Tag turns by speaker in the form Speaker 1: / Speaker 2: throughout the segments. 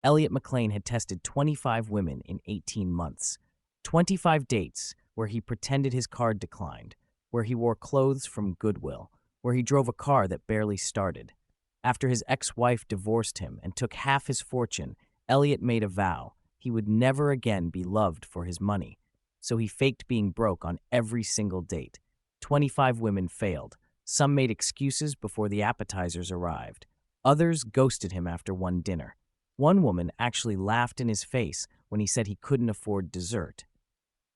Speaker 1: Elliot McClane had tested 25 women in 18 months. 25 dates where he pretended his card declined, where he wore clothes from Goodwill, where he drove a car that barely started. After his ex-wife divorced him and took half his fortune, Elliot made a vow he would never again be loved for his money. So he faked being broke on every single date. 25 women failed. Some made excuses before the appetizers arrived. Others ghosted him after one dinner. One woman actually laughed in his face when he said he couldn't afford dessert.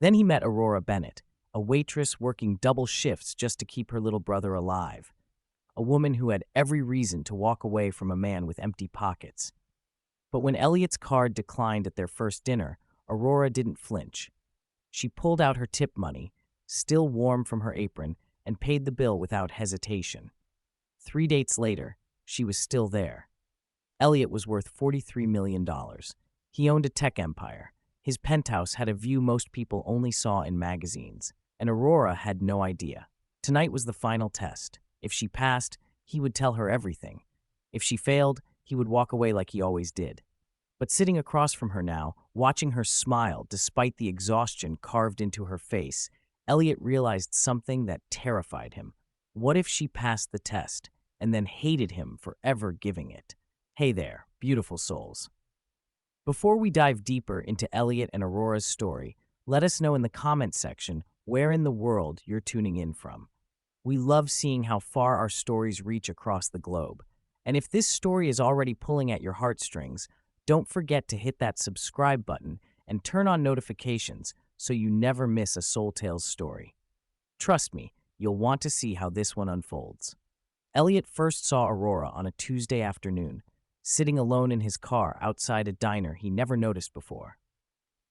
Speaker 1: Then he met Aurora Bennett, a waitress working double shifts just to keep her little brother alive. A woman who had every reason to walk away from a man with empty pockets. But when Elliot's card declined at their first dinner, Aurora didn't flinch. She pulled out her tip money, still warm from her apron, and paid the bill without hesitation. 3 dates later, she was still there. Elliot was worth $43 million. He owned a tech empire. His penthouse had a view most people only saw in magazines, and Aurora had no idea. Tonight was the final test. If she passed, he would tell her everything. If she failed, he would walk away like he always did. But sitting across from her now, watching her smile despite the exhaustion carved into her face, Elliot realized something that terrified him. What if she passed the test and then hated him for ever giving it? Hey there, beautiful souls. Before we dive deeper into Elliot and Aurora's story, let us know in the comment section where in the world you're tuning in from. We love seeing how far our stories reach across the globe. And if this story is already pulling at your heartstrings, don't forget to hit that subscribe button and turn on notifications so you never miss a Soul Tales story. Trust me, you'll want to see how this one unfolds. Elliot first saw Aurora on a Tuesday afternoon, sitting alone in his car outside a diner he never noticed before.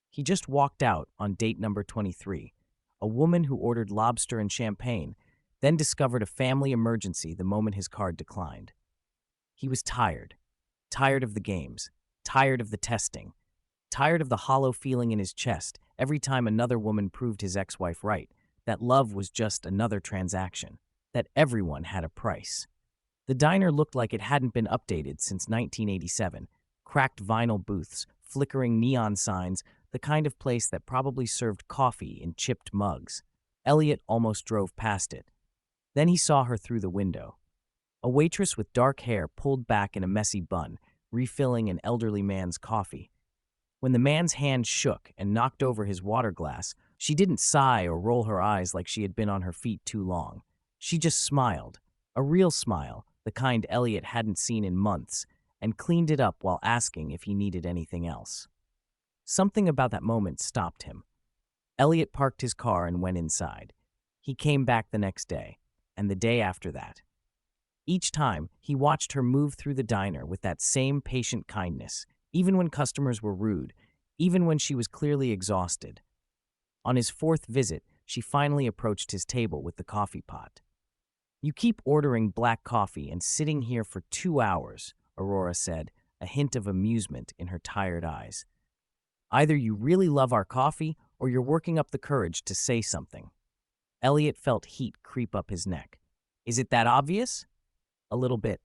Speaker 1: He just walked out on date number 23, a woman who ordered lobster and champagne, then discovered a family emergency the moment his card declined. He was tired. Tired of the games. Tired of the testing. Tired of the hollow feeling in his chest every time another woman proved his ex-wife right, that love was just another transaction, that everyone had a price. The diner looked like it hadn't been updated since 1987. Cracked vinyl booths, flickering neon signs, the kind of place that probably served coffee in chipped mugs. Elliot almost drove past it. Then he saw her through the window. A waitress with dark hair pulled back in a messy bun, refilling an elderly man's coffee. When the man's hand shook and knocked over his water glass, she didn't sigh or roll her eyes like she had been on her feet too long. She just smiled, a real smile, the kind Elliot hadn't seen in months, and cleaned it up while asking if he needed anything else. Something about that moment stopped him. Elliot parked his car and went inside. He came back the next day, and the day after that. Each time, he watched her move through the diner with that same patient kindness, even when customers were rude, even when she was clearly exhausted. On his 4th visit, she finally approached his table with the coffee pot. "You keep ordering black coffee and sitting here for 2 hours," Aurora said, a hint of amusement in her tired eyes. "Either you really love our coffee or you're working up the courage to say something." Elliot felt heat creep up his neck. "Is it that obvious?" "A little bit."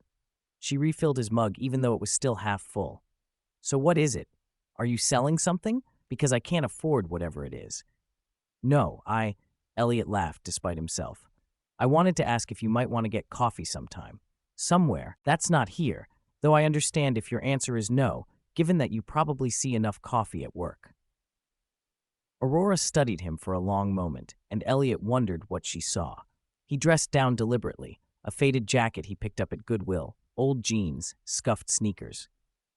Speaker 1: She refilled his mug even though it was still half full. "So what is it? Are you selling something? Because I can't afford whatever it is." "No, Elliot laughed despite himself. "I wanted to ask if you might want to get coffee sometime. Somewhere. That's not here, though I understand if your answer is no, given that you probably see enough coffee at work." Aurora studied him for a long moment, and Elliot wondered what she saw. He dressed down deliberately, a faded jacket he picked up at Goodwill, old jeans, scuffed sneakers.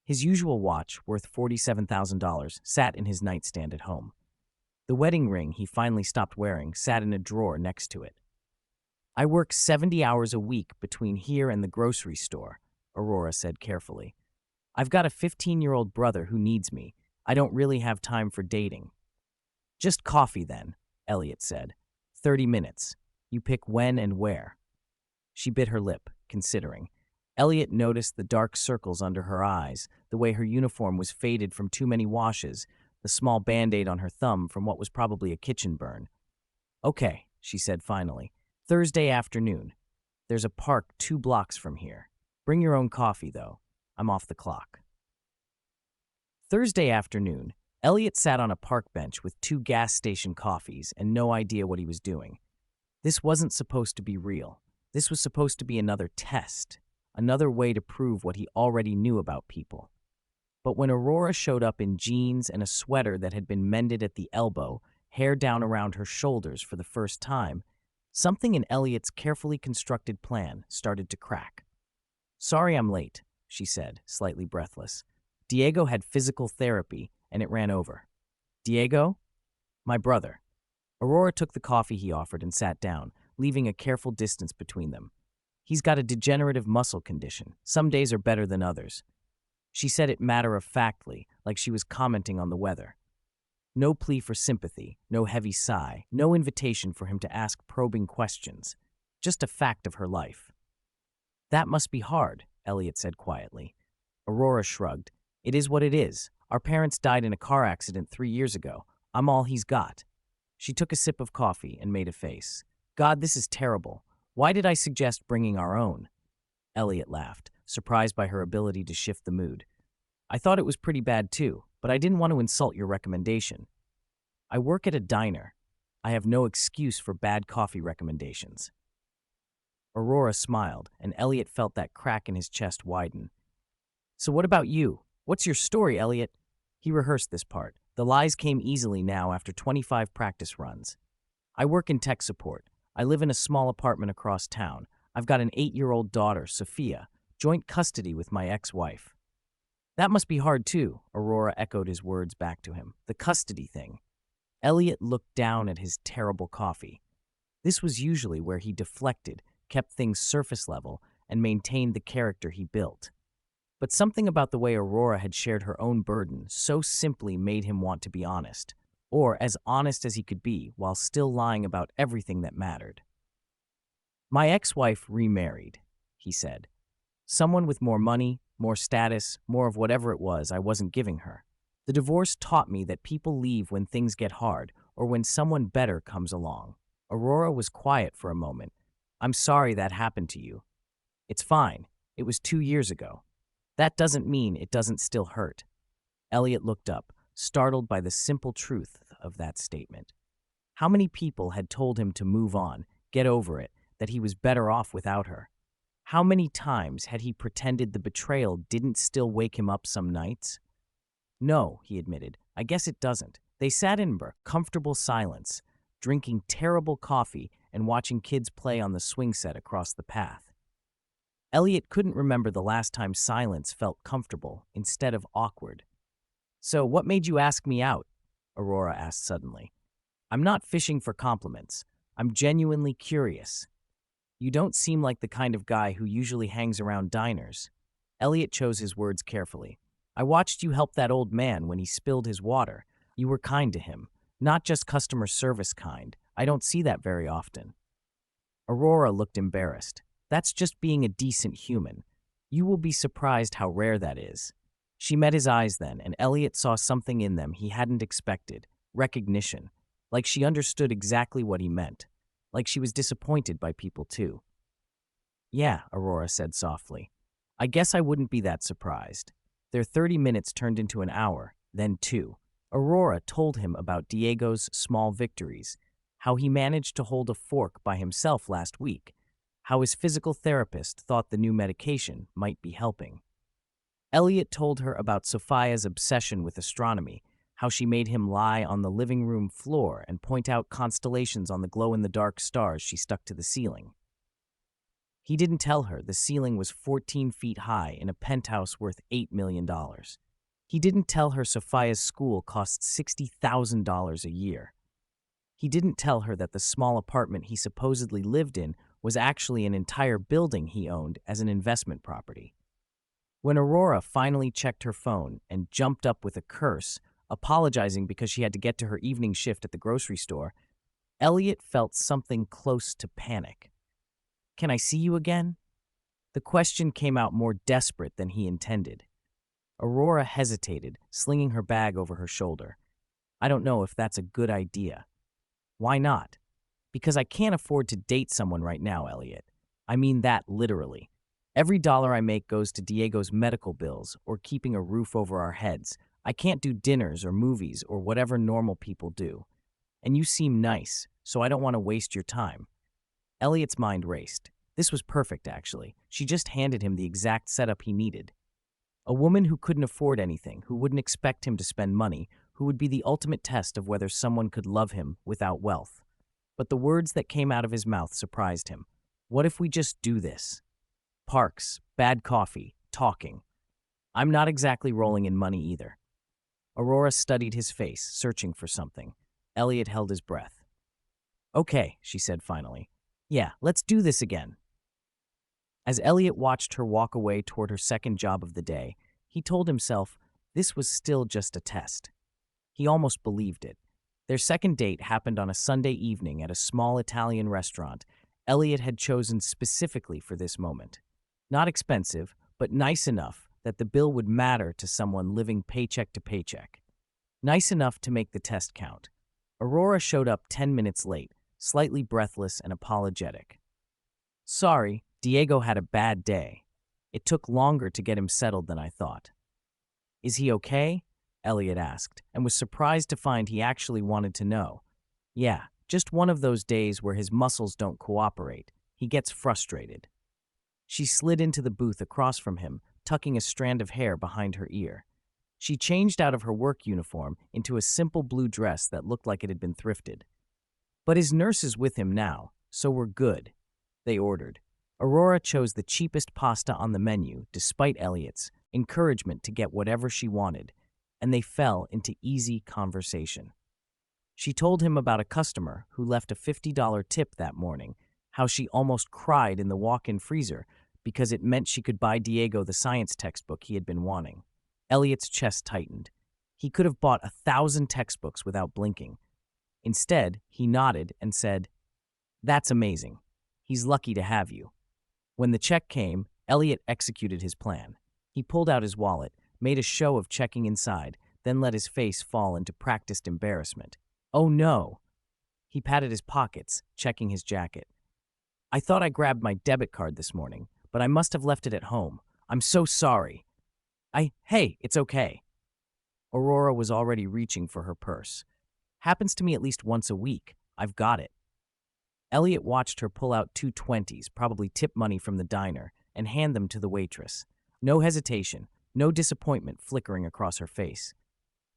Speaker 1: His usual watch, worth $47,000, sat in his nightstand at home. The wedding ring he finally stopped wearing sat in a drawer next to it. "I work 70 hours a week between here and the grocery store," Aurora said carefully. "I've got a 15-year-old brother who needs me. I don't really have time for dating." "Just coffee then," Elliot said. 30 minutes. You pick when and where." She bit her lip, considering. Elliot noticed the dark circles under her eyes, the way her uniform was faded from too many washes, the small Band-Aid on her thumb from what was probably a kitchen burn. "Okay," she said finally. "Thursday afternoon. There's a park 2 blocks from here. Bring your own coffee, though. I'm off the clock." Thursday afternoon, Elliot sat on a park bench with 2 gas station coffees and no idea what he was doing. This wasn't supposed to be real. This was supposed to be another test, another way to prove what he already knew about people. But when Aurora showed up in jeans and a sweater that had been mended at the elbow, hair down around her shoulders for the first time, something in Elliot's carefully constructed plan started to crack. "Sorry I'm late," she said, slightly breathless. "Diego had physical therapy, and it ran over." "Diego?" "My brother." Aurora took the coffee he offered and sat down, leaving a careful distance between them. "He's got a degenerative muscle condition. Some days are better than others." She said it matter-of-factly, like she was commenting on the weather. No plea for sympathy, no heavy sigh, no invitation for him to ask probing questions. Just a fact of her life. "That must be hard," Elliot said quietly. Aurora shrugged. "It is what it is. Our parents died in a car accident 3 years ago. I'm all he's got." She took a sip of coffee and made a face. "God, this is terrible. Why did I suggest bringing our own?" Elliot laughed, surprised by her ability to shift the mood. "I thought it was pretty bad too, but I didn't want to insult your recommendation. I work at a diner. I have no excuse for bad coffee recommendations." Aurora smiled, and Elliot felt that crack in his chest widen. "So what about you? What's your story, Elliot?" He rehearsed this part. The lies came easily now after 25 practice runs. "I work in tech support. I live in a small apartment across town. I've got an 8-year-old daughter, Sophia, joint custody with my ex-wife." "That must be hard too," Aurora echoed his words back to him. "The custody thing." Elliot looked down at his terrible coffee. This was usually where he deflected, kept things surface level, and maintained the character he built. But something about the way Aurora had shared her own burden so simply made him want to be honest, or as honest as he could be while still lying about everything that mattered. "My ex-wife remarried," he said. "Someone with more money, more status, more of whatever it was I wasn't giving her. The divorce taught me that people leave when things get hard or when someone better comes along." Aurora was quiet for a moment. "I'm sorry that happened to you." "It's fine. It was 2 years ago." "That doesn't mean it doesn't still hurt." Elliot looked up, startled by the simple truth of that statement. How many people had told him to move on, get over it, that he was better off without her? How many times had he pretended the betrayal didn't still wake him up some nights? "No," he admitted, "I guess it doesn't." They sat in comfortable silence, drinking terrible coffee and watching kids play on the swing set across the path. Elliot couldn't remember the last time silence felt comfortable instead of awkward. "So what made you ask me out?" Aurora asked suddenly. "I'm not fishing for compliments. I'm genuinely curious. You don't seem like the kind of guy who usually hangs around diners." Elliot chose his words carefully. "I watched you help that old man when he spilled his water. You were kind to him. Not just customer service kind. I don't see that very often." Aurora looked embarrassed. "That's just being a decent human. You will be surprised how rare that is." She met his eyes then, and Elliot saw something in them he hadn't expected. Recognition. Like she understood exactly what he meant. Like she was disappointed by people too. "Yeah," Aurora said softly. "I guess I wouldn't be that surprised." Their 30 minutes turned into an hour, then 2. Aurora told him about Diego's small victories, how he managed to hold a fork by himself last week, how his physical therapist thought the new medication might be helping. Elliot told her about Sophia's obsession with astronomy, how she made him lie on the living room floor and point out constellations on the glow-in-the-dark stars she stuck to the ceiling. He didn't tell her the ceiling was 14 feet high in a penthouse worth $8 million. He didn't tell her Sophia's school cost $60,000 a year. He didn't tell her that the small apartment he supposedly lived in was actually an entire building he owned as an investment property. When Aurora finally checked her phone and jumped up with a curse, apologizing because she had to get to her evening shift at the grocery store, Elliot felt something close to panic. "Can I see you again?" The question came out more desperate than he intended. Aurora hesitated, slinging her bag over her shoulder. "I don't know if that's a good idea." "Why not?" "Because I can't afford to date someone right now, Elliot. I mean that literally. Every dollar I make goes to Diego's medical bills or keeping a roof over our heads. I can't do dinners or movies or whatever normal people do. And you seem nice, so I don't want to waste your time." Elliot's mind raced. This was perfect, actually. She just handed him the exact setup he needed. A woman who couldn't afford anything, who wouldn't expect him to spend money, who would be the ultimate test of whether someone could love him without wealth. But the words that came out of his mouth surprised him. What if we just do this? Parks, bad coffee, talking. I'm not exactly rolling in money either. Aurora studied his face, searching for something. Elliot held his breath. "Okay," she said finally. "Yeah, let's do this again." As Elliot watched her walk away toward her second job of the day, he told himself this was still just a test. He almost believed it. Their second date happened on a Sunday evening at a small Italian restaurant Elliot had chosen specifically for this moment. Not expensive, but nice enough that the bill would matter to someone living paycheck to paycheck. Nice enough to make the test count. Aurora showed up 10 minutes late, slightly breathless and apologetic. "Sorry, Diego had a bad day. It took longer to get him settled than I thought." "Is he okay?" Elliot asked, and was surprised to find he actually wanted to know. "Yeah, just one of those days where his muscles don't cooperate. He gets frustrated." She slid into the booth across from him, tucking a strand of hair behind her ear. She changed out of her work uniform into a simple blue dress that looked like it had been thrifted. "But his nurse is with him now, so we're good," they ordered. Aurora chose the cheapest pasta on the menu, despite Elliot's encouragement to get whatever she wanted, and they fell into easy conversation. She told him about a customer who left a $50 tip that morning, how she almost cried in the walk-in freezer because it meant she could buy Diego the science textbook he had been wanting. Elliot's chest tightened. He could have bought 1,000 textbooks without blinking. Instead, he nodded and said, "That's amazing. He's lucky to have you." When the check came, Elliot executed his plan. He pulled out his wallet, made a show of checking inside, then let his face fall into practiced embarrassment. "Oh no!" He patted his pockets, checking his jacket. "I thought I grabbed my debit card this morning, but I must have left it at home. I'm so sorry." Hey, it's okay." Aurora was already reaching for her purse. "Happens to me at least once a week. I've got it." Elliot watched her pull out 2 20s, probably tip money from the diner, and hand them to the waitress. No hesitation, no disappointment flickering across her face.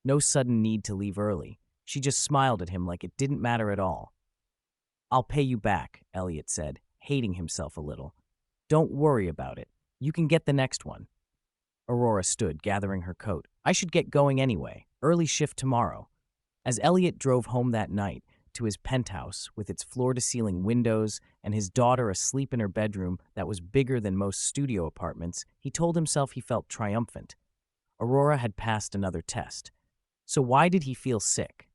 Speaker 1: No sudden need to leave early. She just smiled at him like it didn't matter at all. "I'll pay you back," Elliot said, hating himself a little. "Don't worry about it. You can get the next one." Aurora stood, gathering her coat. "I should get going anyway. Early shift tomorrow." As Elliot drove home that night to his penthouse with its floor-to-ceiling windows and his daughter asleep in her bedroom that was bigger than most studio apartments, he told himself he felt triumphant. Aurora had passed another test. So why did he feel sick?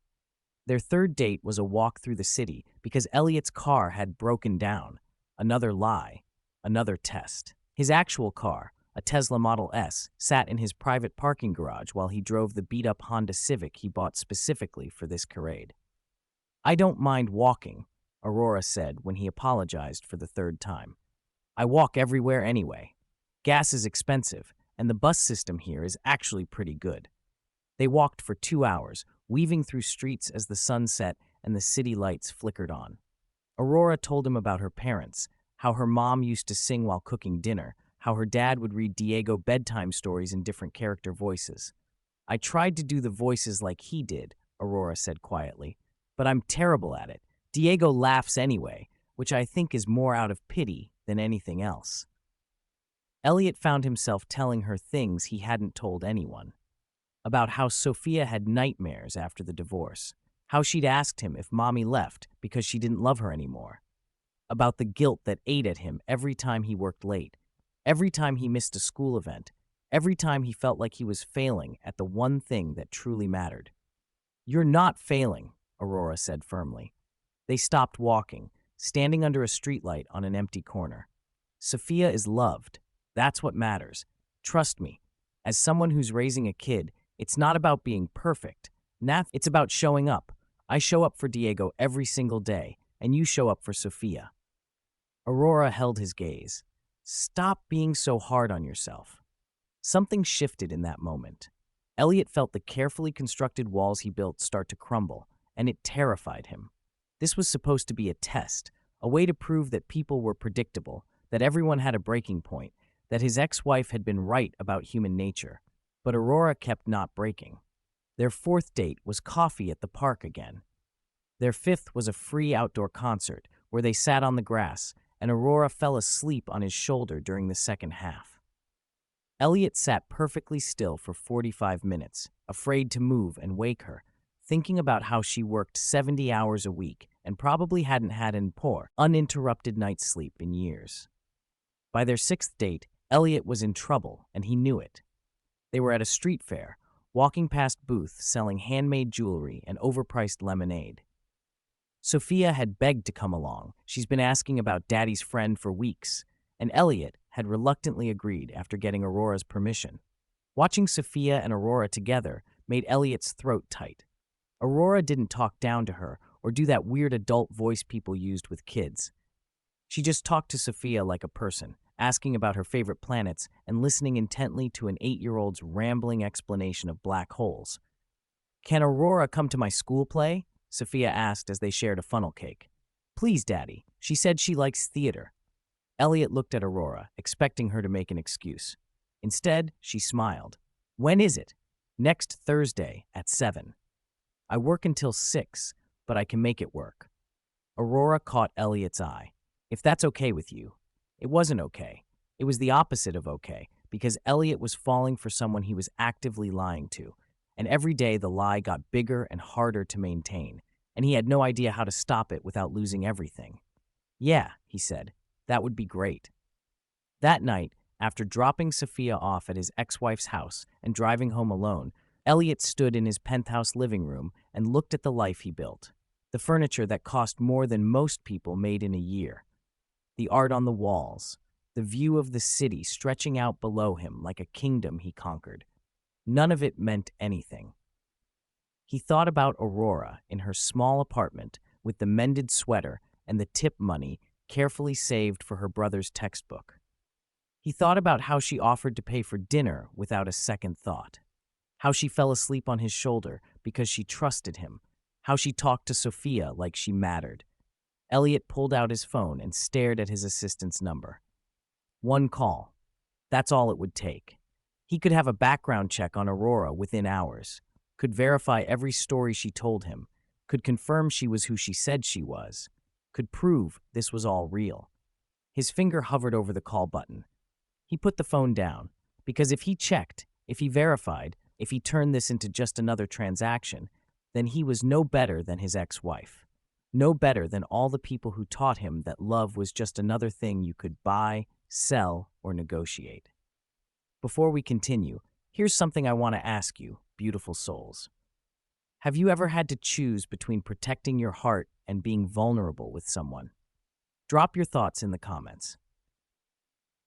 Speaker 1: Their third date was a walk through the city because Elliot's car had broken down. Another lie. Another test. His actual car, a Tesla Model S, sat in his private parking garage while he drove the beat-up Honda Civic he bought specifically for this charade. "I don't mind walking," Aurora said when he apologized for the third time. "I walk everywhere anyway. Gas is expensive, and the bus system here is actually pretty good." They walked for 2 hours, weaving through streets as the sun set and the city lights flickered on. Aurora told him about her parents, how her mom used to sing while cooking dinner, how her dad would read Diego bedtime stories in different character voices. "I tried to do the voices like he did," Aurora said quietly, "but I'm terrible at it. Diego laughs anyway, which I think is more out of pity than anything else." Elliot found himself telling her things he hadn't told anyone. About how Sophia had nightmares after the divorce, how she'd asked him if mommy left because she didn't love her anymore. About the guilt that ate at him every time he worked late, every time he missed a school event, every time he felt like he was failing at the one thing that truly mattered. "You're not failing," Aurora said firmly. They stopped walking, standing under a streetlight on an empty corner. "Sophia is loved. That's what matters. Trust me. As someone who's raising a kid, it's not about being perfect. It's about showing up. I show up for Diego every single day, and you show up for Sophia." Aurora held his gaze. "Stop being so hard on yourself." Something shifted in that moment. Elliot felt the carefully constructed walls he built start to crumble, and it terrified him. This was supposed to be a test, a way to prove that people were predictable, that everyone had a breaking point, that his ex-wife had been right about human nature. But Aurora kept not breaking. Their fourth date was coffee at the park again. Their fifth was a free outdoor concert where they sat on the grass, and Aurora fell asleep on his shoulder during the second half. Elliot sat perfectly still for 45 minutes, afraid to move and wake her, thinking about how she worked 70 hours a week and probably hadn't had an poor, uninterrupted night's sleep in years. By their sixth date, Elliot was in trouble, and he knew it. They were at a street fair, walking past booths selling handmade jewelry and overpriced lemonade. Sophia had begged to come along. She's been asking about Daddy's friend for weeks, and Elliot had reluctantly agreed after getting Aurora's permission. Watching Sophia and Aurora together made Elliot's throat tight. Aurora didn't talk down to her or do that weird adult voice people used with kids. She just talked to Sophia like a person, asking about her favorite planets and listening intently to an 8-year-old's rambling explanation of black holes. "Can Aurora come to my school play?" Sophia asked as they shared a funnel cake. "Please, Daddy. She said she likes theater." Elliot looked at Aurora, expecting her to make an excuse. Instead, she smiled. "When is it?" "Next Thursday at 7. I work until 6, but I can make it work." Aurora caught Elliot's eye. "If that's okay with you." It wasn't okay. It was the opposite of okay, because Elliot was falling for someone he was actively lying to, and every day the lie got bigger and harder to maintain, and he had no idea how to stop it without losing everything. "Yeah," he said, "that would be great." That night, after dropping Sophia off at his ex-wife's house and driving home alone, Elliot stood in his penthouse living room and looked at the life he built. The furniture that cost more than most people made in a year. The art on the walls. The view of the city stretching out below him like a kingdom he conquered. None of it meant anything. He thought about Aurora in her small apartment with the mended sweater and the tip money carefully saved for her brother's textbook. He thought about how she offered to pay for dinner without a second thought. How she fell asleep on his shoulder because she trusted him. How she talked to Sophia like she mattered. Elliot pulled out his phone and stared at his assistant's number. One call. That's all it would take. He could have a background check on Aurora within hours. Could verify every story she told him. Could confirm she was who she said she was. Could prove this was all real. His finger hovered over the call button. He put the phone down, because if he checked, if he verified, if he turned this into just another transaction, then he was no better than his ex-wife. No better than all the people who taught him that love was just another thing you could buy, sell, or negotiate. Before we continue, here's something I want to ask you, beautiful souls. Have you ever had to choose between protecting your heart and being vulnerable with someone? Drop your thoughts in the comments.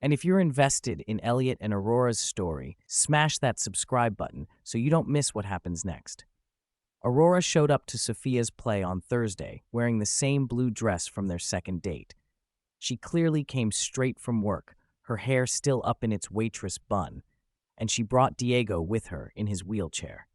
Speaker 1: And if you're invested in Elliot and Aurora's story, smash that subscribe button so you don't miss what happens next. Aurora showed up to Sophia's play on Thursday, wearing the same blue dress from their second date. She clearly came straight from work, her hair still up in its waitress bun, and she brought Diego with her in his wheelchair.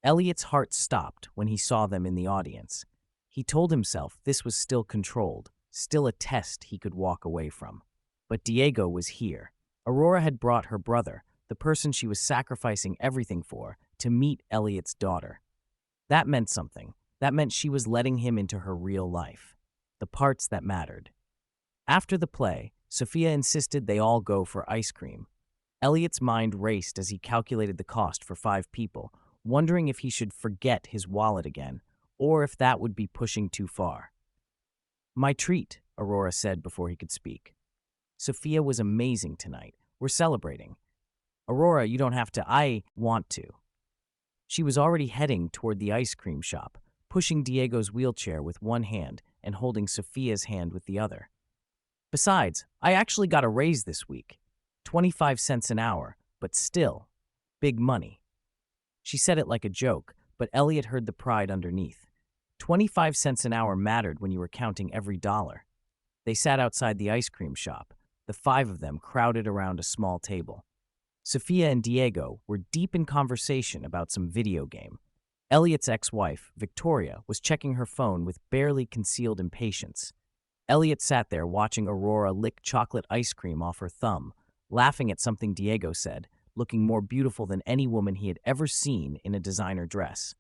Speaker 1: Elliot's heart stopped when he saw them in the audience. He told himself this was still controlled, still a test he could walk away from. But Diego was here. Aurora had brought her brother, the person she was sacrificing everything for, to meet Elliot's daughter. That meant something. That meant she was letting him into her real life, the parts that mattered. After the play, Sophia insisted they all go for ice cream. Elliot's mind raced as he calculated the cost for 5 people, wondering if he should forget his wallet again, or if that would be pushing too far. "My treat," Aurora said before he could speak. "Sophia was amazing tonight. We're celebrating." "Aurora, you don't have to. I want to." She was already heading toward the ice cream shop, pushing Diego's wheelchair with one hand and holding Sophia's hand with the other. "Besides, I actually got a raise this week. 25 cents an hour, but still, big money." She said it like a joke, but Elliot heard the pride underneath. 25 cents an hour mattered when you were counting every dollar. They sat outside the ice cream shop, the 5 of them crowded around a small table. Sophia and Diego were deep in conversation about some video game. Elliot's ex-wife, Victoria, was checking her phone with barely concealed impatience. Elliot sat there watching Aurora lick chocolate ice cream off her thumb, laughing at something Diego said, looking more beautiful than any woman he had ever seen in a designer dress.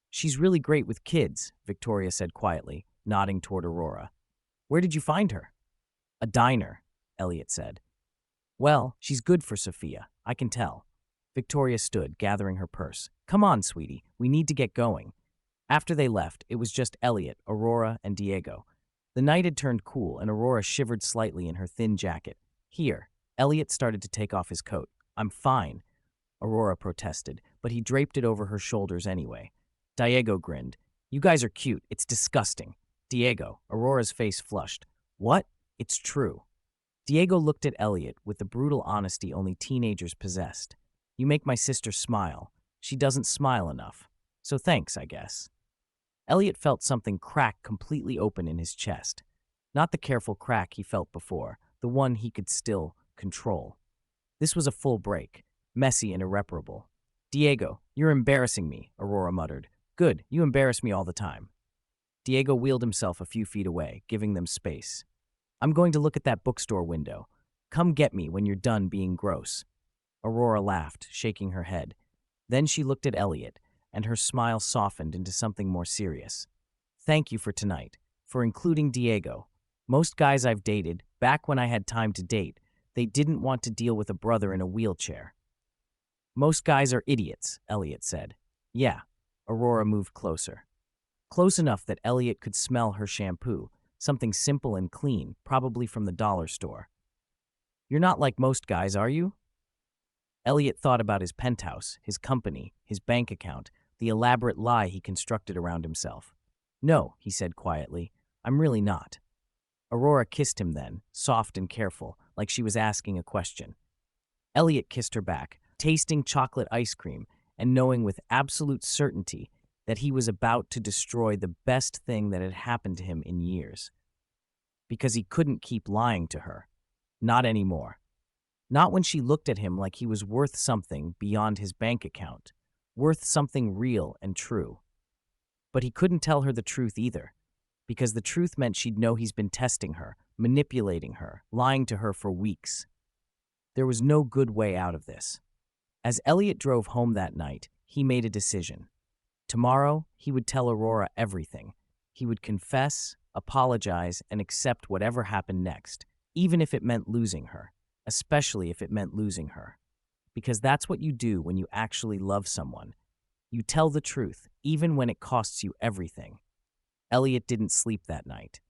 Speaker 1: "She's really great with kids," Victoria said quietly, nodding toward Aurora. "Where did you find her?" "A diner," Elliot said. "Well, she's good for Sophia, I can tell." Victoria stood, gathering her purse. "Come on, sweetie, we need to get going." After they left, it was just Elliot, Aurora, and Diego. The night had turned cool, and Aurora shivered slightly in her thin jacket. "Here." Elliot started to take off his coat. "I'm fine," Aurora protested, but he draped it over her shoulders anyway. Diego grinned. "You guys are cute. It's disgusting." "Diego," Aurora's face flushed. "What? It's true." Diego looked at Elliot with the brutal honesty only teenagers possessed. "You make my sister smile. She doesn't smile enough. So thanks, I guess." Elliot felt something crack completely open in his chest. Not the careful crack he felt before, the one he could still control. This was a full break, messy and irreparable. "Diego, you're embarrassing me," Aurora muttered. "Good, you embarrass me all the time." Diego wheeled himself a few feet away, giving them space. "I'm going to look at that bookstore window. Come get me when you're done being gross." Aurora laughed, shaking her head. Then she looked at Elliot, and her smile softened into something more serious. "Thank you for tonight, for including Diego. Most guys I've dated, back when I had time to date, they didn't want to deal with a brother in a wheelchair." "Most guys are idiots," Elliot said. "Yeah." Aurora moved closer. Close enough that Elliot could smell her shampoo, something simple and clean, probably from the dollar store. "You're not like most guys, are you?" Elliot thought about his penthouse, his company, his bank account, the elaborate lie he constructed around himself. "No," he said quietly, "I'm really not." Aurora kissed him then, soft and careful, like she was asking a question. Elliot kissed her back, tasting chocolate ice cream and knowing with absolute certainty that he was about to destroy the best thing that had happened to him in years. Because he couldn't keep lying to her. Not anymore. Not when she looked at him like he was worth something beyond his bank account, worth something real and true. But he couldn't tell her the truth either, because the truth meant she'd know he's been testing her, manipulating her, lying to her for weeks. There was no good way out of this. As Elliot drove home that night, he made a decision. Tomorrow, he would tell Aurora everything. He would confess, apologize, and accept whatever happened next, even if it meant losing her, especially if it meant losing her. Because that's what you do when you actually love someone. You tell the truth, even when it costs you everything. Elliot didn't sleep that night.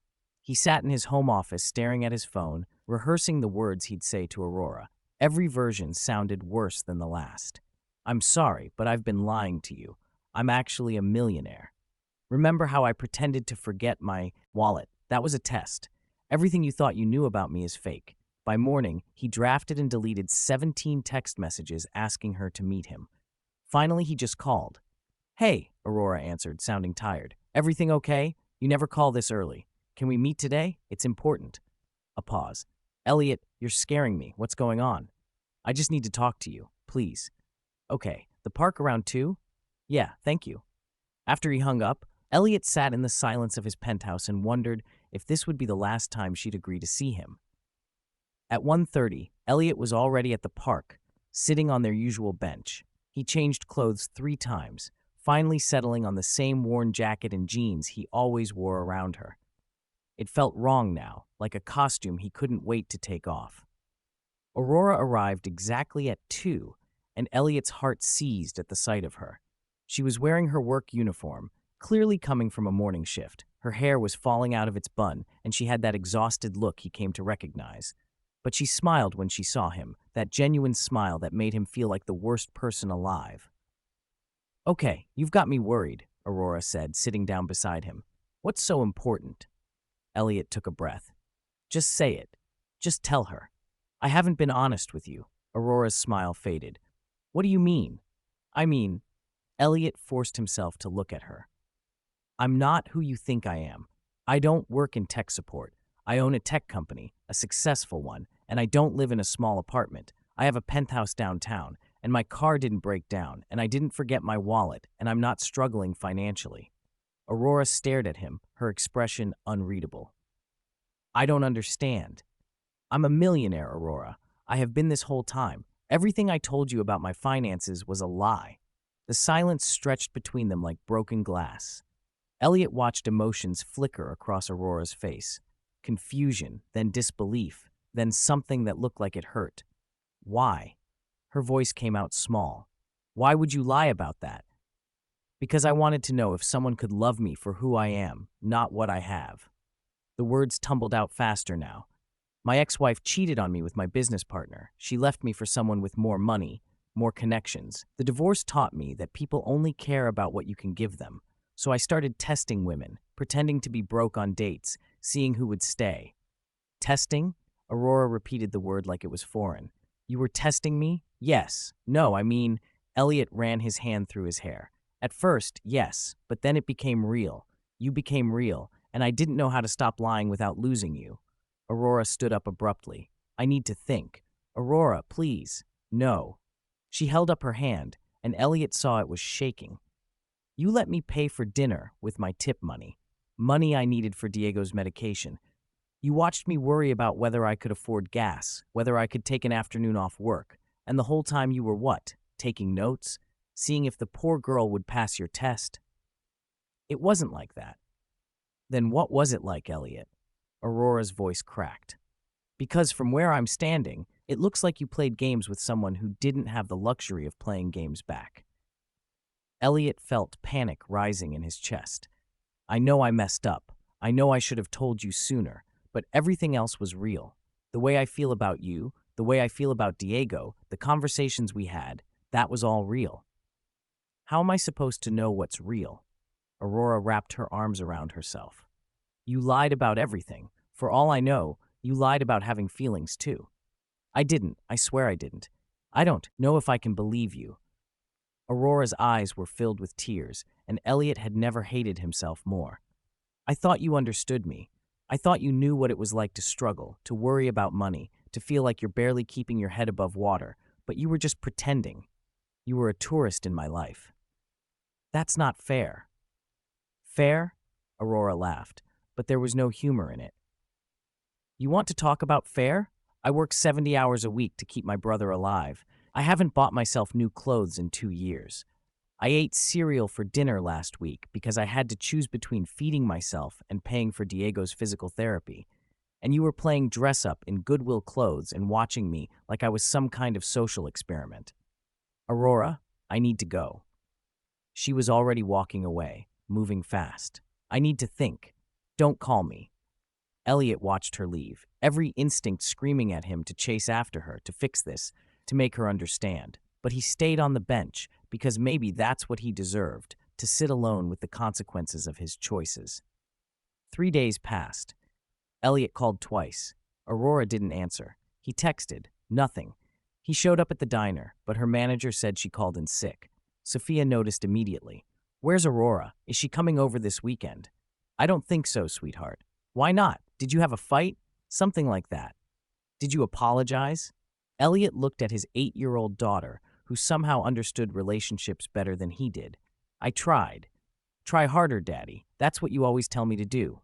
Speaker 1: He sat in his home office staring at his phone, rehearsing the words he'd say to Aurora. Every version sounded worse than the last. "I'm sorry, but I've been lying to you. I'm actually a millionaire. Remember how I pretended to forget my wallet? That was a test. Everything you thought you knew about me is fake." By morning, he drafted and deleted 17 text messages asking her to meet him. Finally, he just called. "Hey," Aurora answered, sounding tired. "Everything okay? You never call this early. Can we meet today? It's important." A pause. "Elliot, you're scaring me. What's going on?" "I just need to talk to you, please." "Okay, the park around 2? Yeah, thank you." After he hung up, Elliot sat in the silence of his penthouse and wondered if this would be the last time she'd agree to see him. At 1:30, Elliot was already at the park, sitting on their usual bench. He changed clothes 3 times, finally settling on the same worn jacket and jeans he always wore around her. It felt wrong now, like a costume he couldn't wait to take off. Aurora arrived exactly at 2, and Elliot's heart seized at the sight of her. She was wearing her work uniform, clearly coming from a morning shift. Her hair was falling out of its bun, and she had that exhausted look he came to recognize. But she smiled when she saw him, that genuine smile that made him feel like the worst person alive. "Okay, you've got me worried," Aurora said, sitting down beside him. "What's so important?" Elliot took a breath. "Just say it. Just tell her." "I haven't been honest with you." Aurora's smile faded. "What do you mean?" "I mean," Elliot forced himself to look at her. "I'm not who you think I am. I don't work in tech support. I own a tech company, a successful one, and I don't live in a small apartment. I have a penthouse downtown, and my car didn't break down, and I didn't forget my wallet, and I'm not struggling financially." Aurora stared at him, her expression unreadable. "I don't understand." "I'm a millionaire, Aurora. I have been this whole time. Everything I told you about my finances was a lie." The silence stretched between them like broken glass. Elliot watched emotions flicker across Aurora's face. Confusion, then disbelief, then something that looked like it hurt. "Why?" Her voice came out small. "Why would you lie about that?" "Because I wanted to know if someone could love me for who I am, not what I have." The words tumbled out faster now. "My ex-wife cheated on me with my business partner. She left me for someone with more money, more connections. The divorce taught me that people only care about what you can give them. So I started testing women, pretending to be broke on dates, seeing who would stay." "Testing?" Aurora repeated the word like it was foreign. "You were testing me?" "Yes. No, I mean," Elliot ran his hand through his hair. "At first, yes, but then it became real. You became real, and I didn't know how to stop lying without losing you." Aurora stood up abruptly. "I need to think." "Aurora, please." "No." She held up her hand, and Elliot saw it was shaking. "You let me pay for dinner with my tip money. Money I needed for Diego's medication. You watched me worry about whether I could afford gas, whether I could take an afternoon off work. And the whole time you were what? Taking notes? Seeing if the poor girl would pass your test?" "It wasn't like that." "Then what was it like, Elliot?" Aurora's voice cracked. "Because from where I'm standing, it looks like you played games with someone who didn't have the luxury of playing games back." Elliot felt panic rising in his chest. "I know I messed up. I know I should have told you sooner, but everything else was real. The way I feel about you, the way I feel about Diego, the conversations we had, that was all real." "How am I supposed to know what's real?" Aurora wrapped her arms around herself. "You lied about everything. For all I know, you lied about having feelings too." "I didn't. I swear I didn't. I don't know if I can believe you." Aurora's eyes were filled with tears, and Elliot had never hated himself more. "I thought you understood me. I thought you knew what it was like to struggle, to worry about money, to feel like you're barely keeping your head above water, but you were just pretending. You were a tourist in my life." "That's not fair." "Fair?" Aurora laughed, but there was no humor in it. "You want to talk about fair? I work 70 hours a week to keep my brother alive. I haven't bought myself new clothes in 2 years. I ate cereal for dinner last week because I had to choose between feeding myself and paying for Diego's physical therapy. And you were playing dress-up in Goodwill clothes and watching me like I was some kind of social experiment." "Aurora, I need to go." She was already walking away, moving fast. "I need to think. Don't call me." Elliot watched her leave, every instinct screaming at him to chase after her, to fix this, to make her understand. But he stayed on the bench because maybe that's what he deserved, to sit alone with the consequences of his choices. 3 days passed. Elliot called twice. Aurora didn't answer. He texted. Nothing. He showed up at the diner, but her manager said she called in sick. Sophia noticed immediately. "Where's Aurora? Is she coming over this weekend?" "I don't think so, sweetheart." "Why not? Did you have a fight?" "Something like that." "Did you apologize?" Elliot looked at his 8-year-old daughter, who somehow understood relationships better than he did. "I tried." "Try harder, Daddy. That's what you always tell me to do."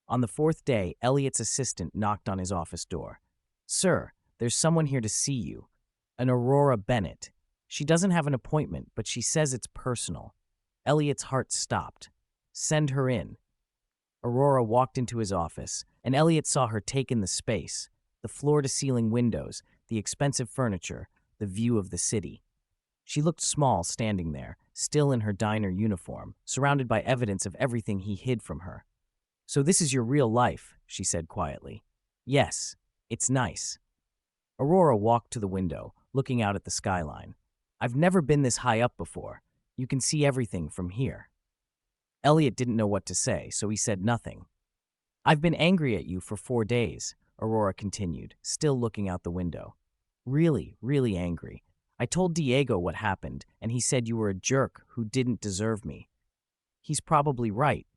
Speaker 1: On the 4th day, Elliot's assistant knocked on his office door. "Sir, there's someone here to see you. An Aurora Bennett. She doesn't have an appointment, but she says it's personal." Elliot's heart stopped. "Send her in." Aurora walked into his office, and Elliot saw her take in the space, the floor-to-ceiling windows, the expensive furniture, the view of the city. She looked small standing there, still in her diner uniform, surrounded by evidence of everything he hid from her. "So this is your real life," she said quietly. "Yes, it's nice." Aurora walked to the window, looking out at the skyline. "I've never been this high up before. You can see everything from here." Elliot didn't know what to say, so he said nothing. "I've been angry at you for 4 days," Aurora continued, still looking out the window. "Really, really angry. I told Diego what happened, and he said you were a jerk who didn't deserve me." "He's probably right."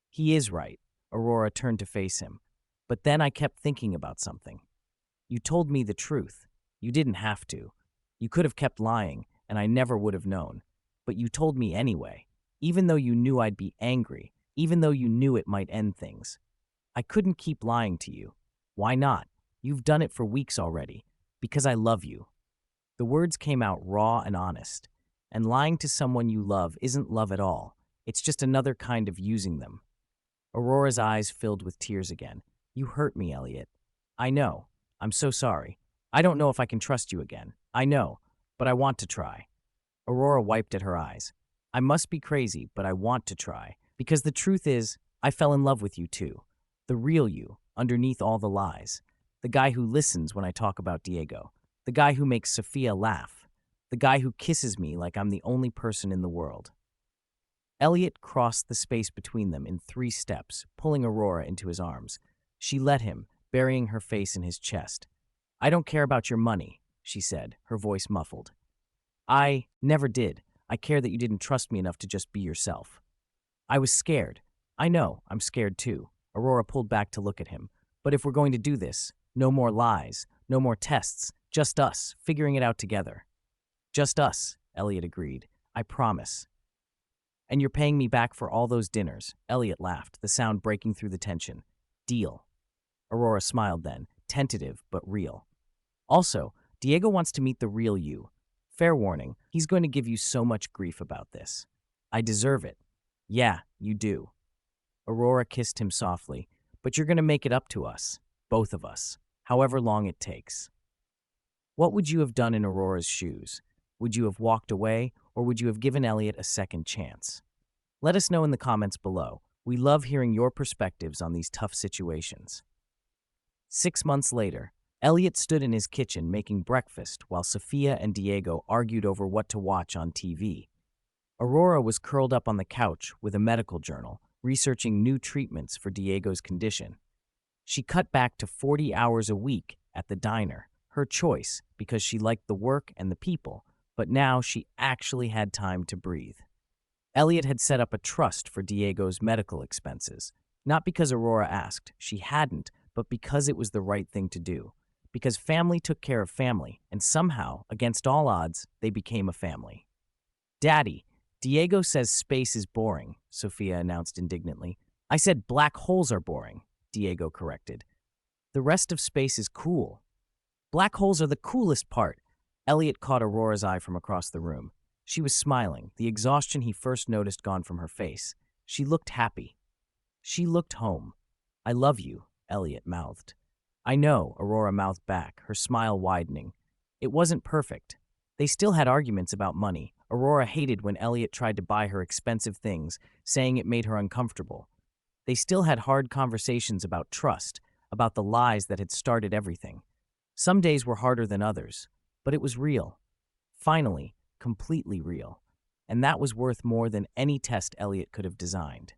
Speaker 1: "He is right." Aurora turned to face him. "But then I kept thinking about something. You told me the truth. You didn't have to. You could have kept lying, and I never would have known. But you told me anyway, even though you knew I'd be angry, even though you knew it might end things. I couldn't keep lying to you. Why not? You've done it for weeks already. Because I love you. The words came out raw and honest. And lying to someone you love isn't love at all. It's just another kind of using them. Aurora's eyes filled with tears again. You hurt me, Elliot. I know. I'm so sorry. I don't know if I can trust you again. I know, but I want to try. Aurora wiped at her eyes. I must be crazy, but I want to try. Because the truth is, I fell in love with you too. The real you, underneath all the lies. The guy who listens when I talk about Diego. The guy who makes Sophia laugh. The guy who kisses me like I'm the only person in the world. Elliot crossed the space between them in 3 steps, pulling Aurora into his arms. She let him, burying her face in his chest. I don't care about your money, she said, her voice muffled. I never did. I care that you didn't trust me enough to just be yourself. I was scared. I know, I'm scared too. Aurora pulled back to look at him. But if we're going to do this, no more lies, no more tests, just us, figuring it out together. Just us, Elliot agreed. I promise. And you're paying me back for all those dinners, Elliot laughed, the sound breaking through the tension. Deal. Aurora smiled then, tentative but real. Also, Diego wants to meet the real you. Fair warning, he's going to give you so much grief about this. I deserve it. Yeah, you do. Aurora kissed him softly. But you're going to make it up to us, both of us, however long it takes. What would you have done in Aurora's shoes? Would you have walked away, or would you have given Elliot a second chance? Let us know in the comments below. We love hearing your perspectives on these tough situations. 6 months later, Elliot stood in his kitchen making breakfast while Sophia and Diego argued over what to watch on TV. Aurora was curled up on the couch with a medical journal, researching new treatments for Diego's condition. She cut back to 40 hours a week at the diner, her choice because she liked the work and the people, but now she actually had time to breathe. Elliot had set up a trust for Diego's medical expenses, not because Aurora asked, she hadn't, but because it was the right thing to do. Because family took care of family, and somehow, against all odds, they became a family. Daddy, Diego says space is boring, Sophia announced indignantly. I said black holes are boring, Diego corrected. The rest of space is cool. Black holes are the coolest part. Elliot caught Aurora's eye from across the room. She was smiling, the exhaustion he first noticed gone from her face. She looked happy. She looked home. I love you, Elliot mouthed. I know, Aurora mouthed back, her smile widening. It wasn't perfect. They still had arguments about money. Aurora hated when Elliot tried to buy her expensive things, saying it made her uncomfortable. They still had hard conversations about trust, about the lies that had started everything. Some days were harder than others, but it was real. Finally, completely real. And that was worth more than any test Elliot could have designed.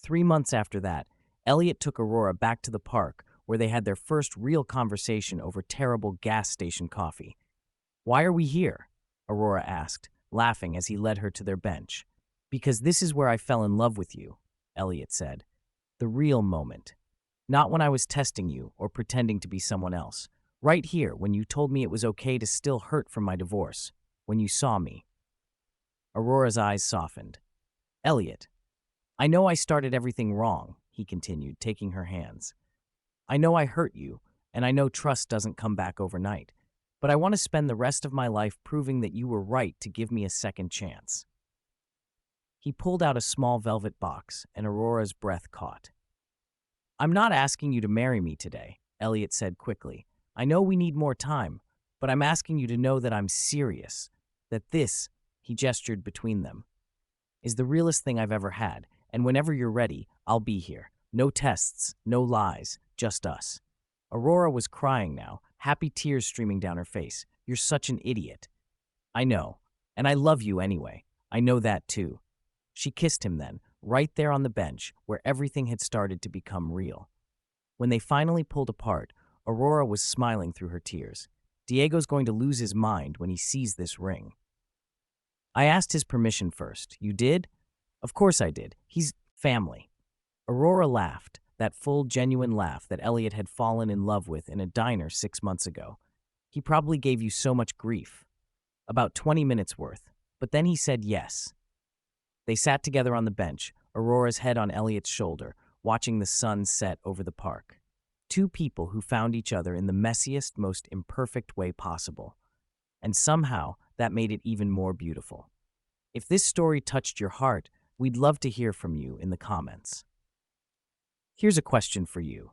Speaker 1: 3 months after that, Elliot took Aurora back to the park where they had their first real conversation over terrible gas station coffee. Why are we here? Aurora asked, laughing as he led her to their bench. Because this is where I fell in love with you, Elliot said. The real moment. Not when I was testing you or pretending to be someone else. Right here, when you told me it was okay to still hurt from my divorce. When you saw me. Aurora's eyes softened. Elliot, I know I started everything wrong, he continued, taking her hands. I know I hurt you, and I know trust doesn't come back overnight. But I want to spend the rest of my life proving that you were right to give me a second chance. He pulled out a small velvet box, and Aurora's breath caught. I'm not asking you to marry me today, Elliot said quickly. I know we need more time, but I'm asking you to know that I'm serious, that this, he gestured between them, is the realest thing I've ever had, and whenever you're ready, I'll be here. No tests, no lies, just us. Aurora was crying now, happy tears streaming down her face. You're such an idiot. I know, and I love you anyway. I know that too. She kissed him then, right there on the bench where everything had started to become real. When they finally pulled apart, Aurora was smiling through her tears. Diego's going to lose his mind when he sees this ring. I asked his permission first. You did? Of course I did. He's family. Aurora laughed, that full, genuine laugh that Elliot had fallen in love with in a diner 6 months ago. He probably gave you so much grief, about 20 minutes worth, but then he said yes. They sat together on the bench, Aurora's head on Elliot's shoulder, watching the sun set over the park. Two people who found each other in the messiest, most imperfect way possible. And somehow, that made it even more beautiful. If this story touched your heart, we'd love to hear from you in the comments. Here's a question for you.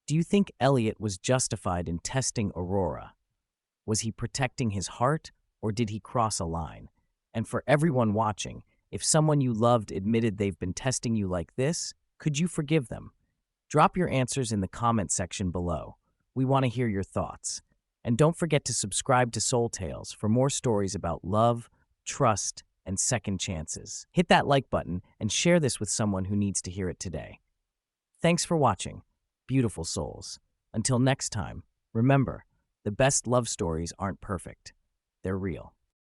Speaker 1: Do you think Elliot was justified in testing Aurora? Was he protecting his heart, or did he cross a line? And for everyone watching, if someone you loved admitted they've been testing you like this, could you forgive them? Drop your answers in the comment section below. We want to hear your thoughts. And don't forget to subscribe to Soul Tales for more stories about love, trust, and second chances. Hit that like button and share this with someone who needs to hear it today. Thanks for watching, beautiful souls. Until next time, remember, the best love stories aren't perfect. They're real.